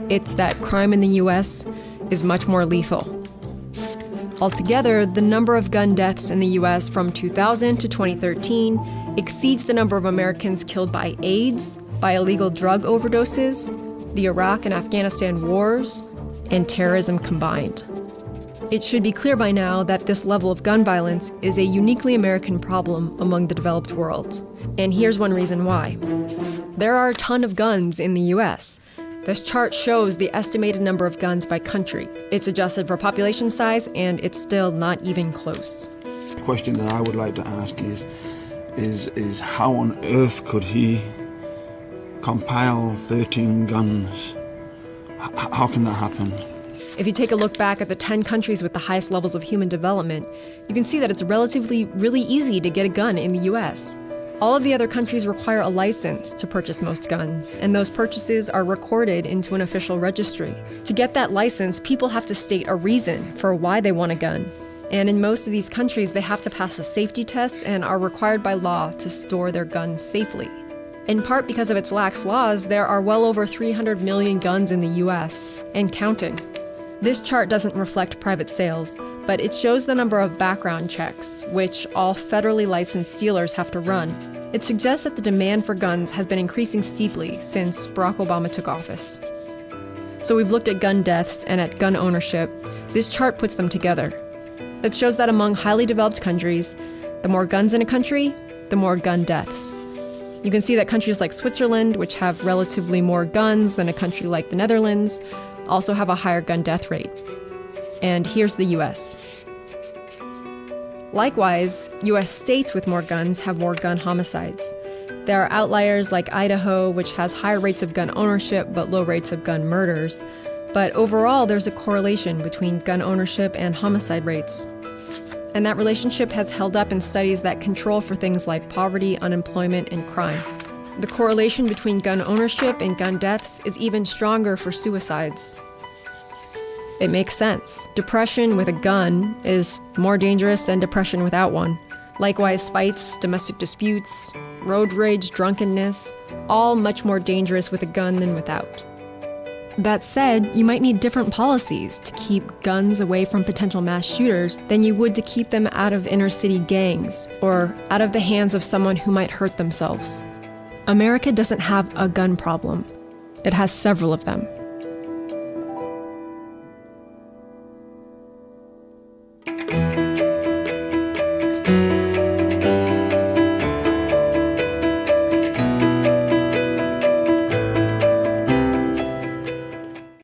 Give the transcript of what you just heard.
It's that crime in the U.S. is much more lethal. Altogether, the number of gun deaths in the U.S. from 2000 to 2013 exceeds the number of Americans killed by AIDS, by illegal drug overdoses, the Iraq and Afghanistan wars, and terrorism combined. It should be clear by now that this level of gun violence is a uniquely American problem among the developed world. And here's one reason why. There are a ton of guns in the U.S. This chart shows the estimated number of guns by country. It's adjusted for population size, and it's still not even close. The question that I would like to ask is how on earth could he compile 13 guns? How can that happen? If you take a look back at the 10 countries with the highest levels of human development, you can see that it's really easy to get a gun in the US. All of the other countries require a license to purchase most guns, and those purchases are recorded into an official registry. To get that license, people have to state a reason for why they want a gun. And in most of these countries, they have to pass a safety test and are required by law to store their guns safely. In part because of its lax laws, there are well over 300 million guns in the US, and counting. This chart doesn't reflect private sales, but it shows the number of background checks, which all federally licensed dealers have to run. It suggests that the demand for guns has been increasing steeply since Barack Obama took office. So we've looked at gun deaths and at gun ownership. This chart puts them together. It shows that among highly developed countries, the more guns in a country, the more gun deaths. You can see that countries like Switzerland, which have relatively more guns than a country like the Netherlands, also have a higher gun death rate. And here's the US. Likewise, US states with more guns have more gun homicides. There are outliers like Idaho, which has higher rates of gun ownership but low rates of gun murders. But overall, there's a correlation between gun ownership and homicide rates. And that relationship has held up in studies that control for things like poverty, unemployment, and crime. The correlation between gun ownership and gun deaths is even stronger for suicides. It makes sense. Depression with a gun is more dangerous than depression without one. Likewise, fights, domestic disputes, road rage, drunkenness, all much more dangerous with a gun than without. That said, you might need different policies to keep guns away from potential mass shooters than you would to keep them out of inner city gangs or out of the hands of someone who might hurt themselves. America doesn't have a gun problem. It has several of them.